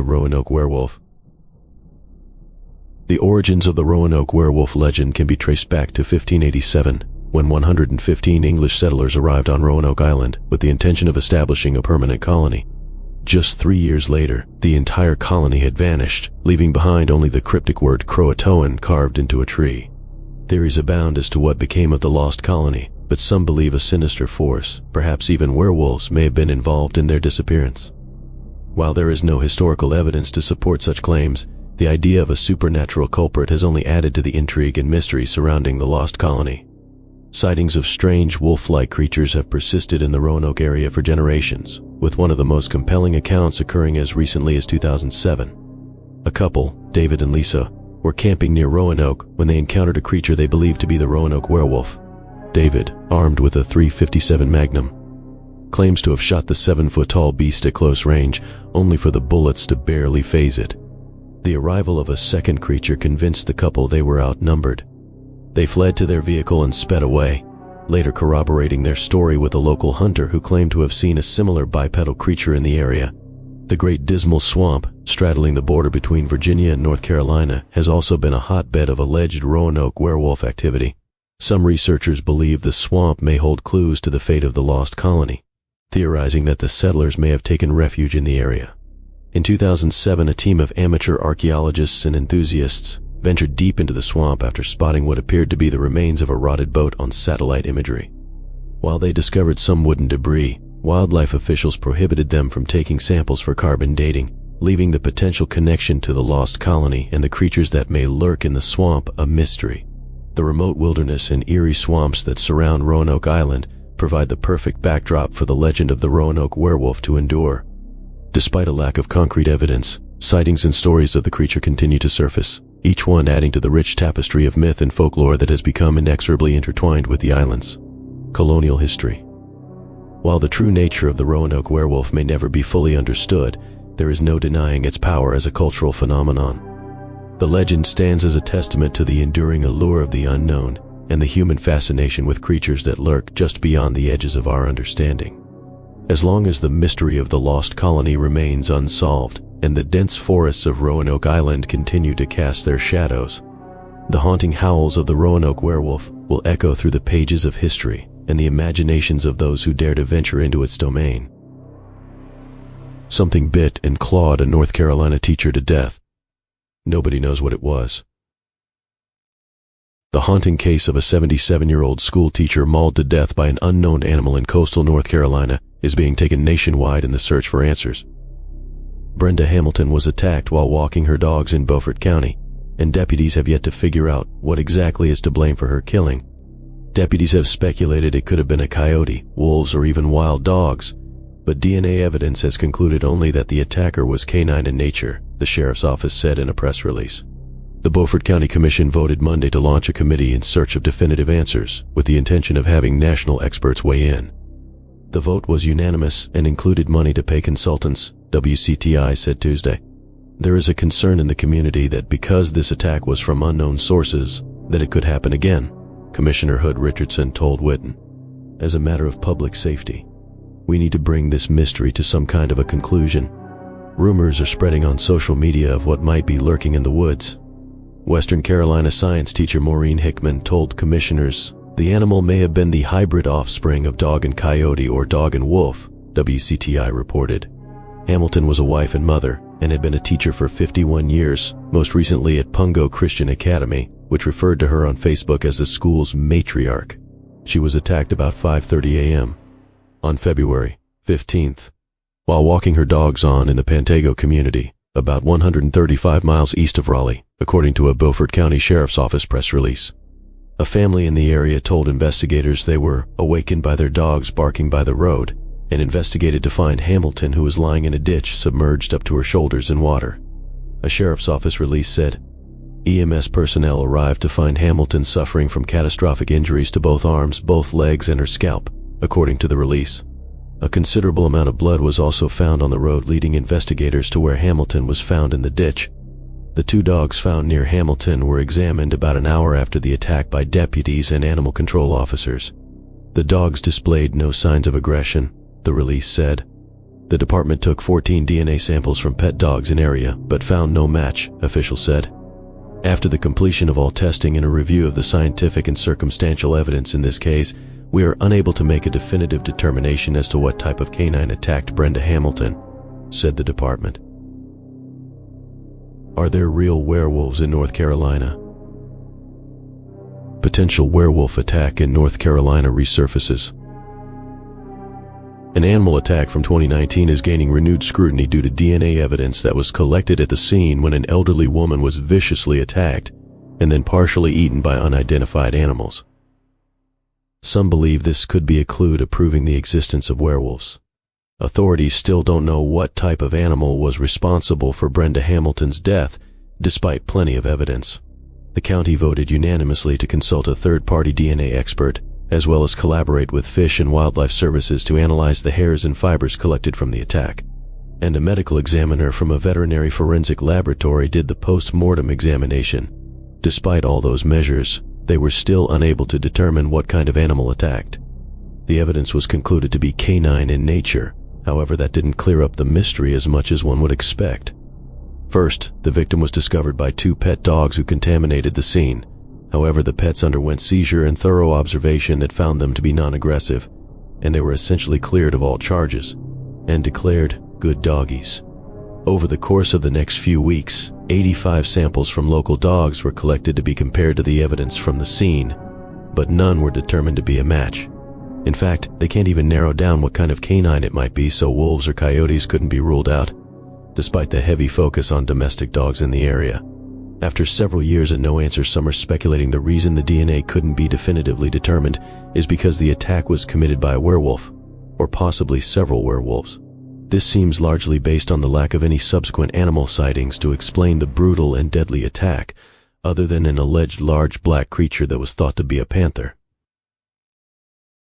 the Roanoke werewolf. The origins of the Roanoke werewolf legend can be traced back to 1587, when 115 English settlers arrived on Roanoke Island with the intention of establishing a permanent colony. Just 3 years later, the entire colony had vanished, leaving behind only the cryptic word Croatoan carved into a tree. Theories abound as to what became of the lost colony, but some believe a sinister force, perhaps even werewolves, may have been involved in their disappearance. While there is no historical evidence to support such claims, the idea of a supernatural culprit has only added to the intrigue and mystery surrounding the lost colony. Sightings of strange wolf-like creatures have persisted in the Roanoke area for generations, with one of the most compelling accounts occurring as recently as 2007. A couple, David and Lisa, were camping near Roanoke when they encountered a creature they believed to be the Roanoke werewolf. David, armed with a .357 Magnum, claims to have shot the 7-foot-tall beast at close range, only for the bullets to barely faze it. The arrival of a second creature convinced the couple they were outnumbered. They fled to their vehicle and sped away, later corroborating their story with a local hunter who claimed to have seen a similar bipedal creature in the area. The Great Dismal Swamp, straddling the border between Virginia and North Carolina, has also been a hotbed of alleged Roanoke werewolf activity. Some researchers believe the swamp may hold clues to the fate of the lost colony, theorizing that the settlers may have taken refuge in the area. In 2007, a team of amateur archaeologists and enthusiasts ventured deep into the swamp after spotting what appeared to be the remains of a rotted boat on satellite imagery. While they discovered some wooden debris, wildlife officials prohibited them from taking samples for carbon dating, leaving the potential connection to the lost colony and the creatures that may lurk in the swamp a mystery. The remote wilderness and eerie swamps that surround Roanoke Island provide the perfect backdrop for the legend of the Roanoke werewolf to endure. Despite a lack of concrete evidence, sightings and stories of the creature continue to surface, each one adding to the rich tapestry of myth and folklore that has become inexorably intertwined with the island's colonial history. While the true nature of the Roanoke werewolf may never be fully understood, there is no denying its power as a cultural phenomenon. The legend stands as a testament to the enduring allure of the unknown and the human fascination with creatures that lurk just beyond the edges of our understanding. As long as the mystery of the lost colony remains unsolved and the dense forests of Roanoke Island continue to cast their shadows, the haunting howls of the Roanoke werewolf will echo through the pages of history and the imaginations of those who dare to venture into its domain. Something bit and clawed a North Carolina teacher to death. Nobody knows what it was. The haunting case of a 77-year-old school teacher mauled to death by an unknown animal in coastal North Carolina is being taken nationwide in the search for answers. Brenda Hamilton was attacked while walking her dogs in Beaufort County, and deputies have yet to figure out what exactly is to blame for her killing. Deputies have speculated it could have been a coyote, wolves, or even wild dogs, but DNA evidence has concluded only that the attacker was canine in nature, the sheriff's office said in a press release. The Beaufort County Commission voted Monday to launch a committee in search of definitive answers, with the intention of having national experts weigh in. The vote was unanimous and included money to pay consultants, WCTI said Tuesday. There is a concern in the community that because this attack was from unknown sources, that it could happen again, Commissioner Hood Richardson told Witten. As a matter of public safety, we need to bring this mystery to some kind of a conclusion. Rumors are spreading on social media of what might be lurking in the woods. Western Carolina science teacher Maureen Hickman told commissioners the animal may have been the hybrid offspring of dog and coyote or dog and wolf, WCTI reported. Hamilton was a wife and mother and had been a teacher for 51 years, most recently at Pungo Christian Academy, which referred to her on Facebook as the school's matriarch. She was attacked about 5:30 a.m. on February 15th, while walking her dogs in the Pantego community, about 135 miles east of Raleigh, according to a Beaufort County Sheriff's Office press release. A family in the area told investigators they were awakened by their dogs barking by the road and investigated to find Hamilton, who was lying in a ditch submerged up to her shoulders in water. A Sheriff's Office release said, EMS personnel arrived to find Hamilton suffering from catastrophic injuries to both arms, both legs, and her scalp, according to the release. A considerable amount of blood was also found on the road, leading investigators to where Hamilton was found in the ditch. The two dogs found near Hamilton were examined about an hour after the attack by deputies and animal control officers. The dogs displayed no signs of aggression, the release said. The department took 14 DNA samples from pet dogs in area, but found no match, officials said. After the completion of all testing and a review of the scientific and circumstantial evidence in this case, we are unable to make a definitive determination as to what type of canine attacked Brenda Hamilton, said the department. Are there real werewolves in North Carolina? Potential werewolf attack in North Carolina resurfaces. An animal attack from 2019 is gaining renewed scrutiny due to DNA evidence that was collected at the scene when an elderly woman was viciously attacked and then partially eaten by unidentified animals. Some believe this could be a clue to proving the existence of werewolves. Authorities still don't know what type of animal was responsible for Brenda Hamilton's death, despite plenty of evidence. The county voted unanimously to consult a third-party DNA expert, as well as collaborate with Fish and Wildlife Services to analyze the hairs and fibers collected from the attack. And a medical examiner from a veterinary forensic laboratory did the post-mortem examination. Despite all those measures, they were still unable to determine what kind of animal attacked. The evidence was concluded to be canine in nature. However, that didn't clear up the mystery as much as one would expect. First, the victim was discovered by 2 pet dogs who contaminated the scene. However, the pets underwent seizure and thorough observation that found them to be non-aggressive, and they were essentially cleared of all charges and declared good doggies. Over the course of the next few weeks, 85 samples from local dogs were collected to be compared to the evidence from the scene, but none were determined to be a match. In fact, they can't even narrow down what kind of canine it might be, so wolves or coyotes couldn't be ruled out, despite the heavy focus on domestic dogs in the area. After several years and no answer, some are speculating the reason the DNA couldn't be definitively determined is because the attack was committed by a werewolf, or possibly several werewolves. This seems largely based on the lack of any subsequent animal sightings to explain the brutal and deadly attack, other than an alleged large black creature that was thought to be a panther.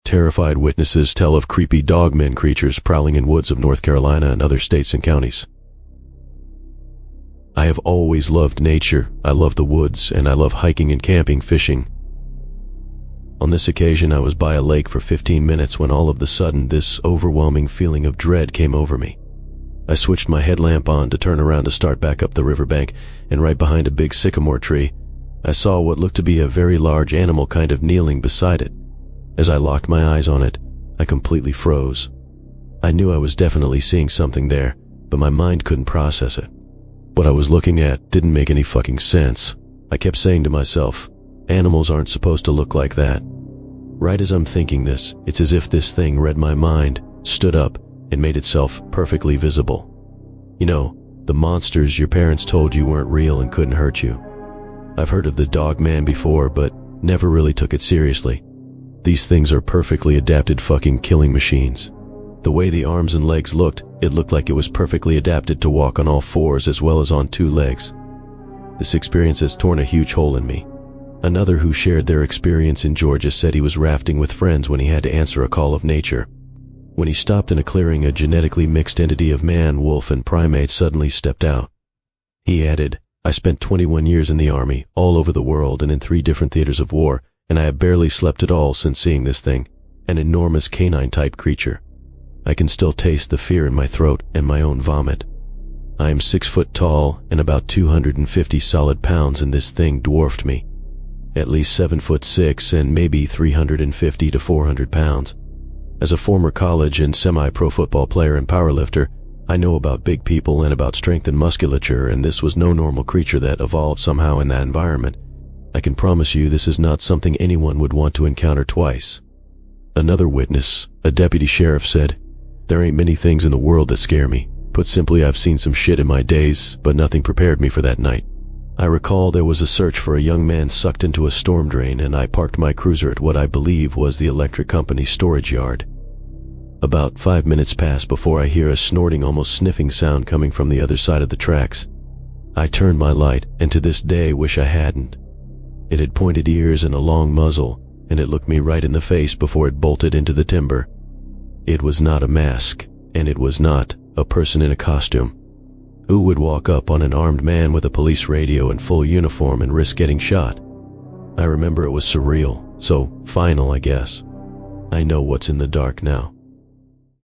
Terrified witnesses tell of creepy dogmen creatures prowling in woods of North Carolina and other states and counties. I have always loved nature. I love the woods, and I love hiking and camping, fishing. On this occasion, I was by a lake for 15 minutes when all of a sudden this overwhelming feeling of dread came over me. I switched my headlamp on to turn around to start back up the riverbank, and right behind a big sycamore tree, I saw what looked to be a very large animal kind of kneeling beside it. As I locked my eyes on it, I completely froze. I knew I was definitely seeing something there, but my mind couldn't process it. What I was looking at didn't make any fucking sense. I kept saying to myself, animals aren't supposed to look like that. Right as I'm thinking this, it's as if this thing read my mind, stood up, and made itself perfectly visible. You know, the monsters your parents told you weren't real and couldn't hurt you. I've heard of the dog man before, but never really took it seriously. These things are perfectly adapted fucking killing machines. The way the arms and legs looked, it looked like it was perfectly adapted to walk on all fours as well as on 2 legs. This experience has torn a huge hole in me. Another who shared their experience in Georgia said he was rafting with friends when he had to answer a call of nature. When he stopped in a clearing, a genetically mixed entity of man, wolf, and primate suddenly stepped out. He added, I spent 21 years in the army, all over the world and in 3 different theaters of war, and I have barely slept at all since seeing this thing, an enormous canine-type creature. I can still taste the fear in my throat and my own vomit. I am 6 foot tall and about 250 solid pounds, and this thing dwarfed me. At least 7'6" and maybe 350 to 400 pounds. As a former college and semi-pro football player and powerlifter, I know about big people and about strength and musculature, and this was no normal creature that evolved somehow in that environment. I can promise you this is not something anyone would want to encounter twice. Another witness, a deputy sheriff, said, There ain't many things in the world that scare me. Put simply, I've seen some shit in my days, but nothing prepared me for that night. I recall there was a search for a young man sucked into a storm drain, and I parked my cruiser at what I believe was the electric company's storage yard. About 5 minutes passed before I hear a snorting, almost sniffing sound coming from the other side of the tracks. I turned my light, and to this day wish I hadn't. It had pointed ears and a long muzzle, and it looked me right in the face before it bolted into the timber. It was not a mask, and it was not a person in a costume. Who would walk up on an armed man with a police radio and full uniform and risk getting shot? I remember it was surreal, so final, I guess. I know what's in the dark now.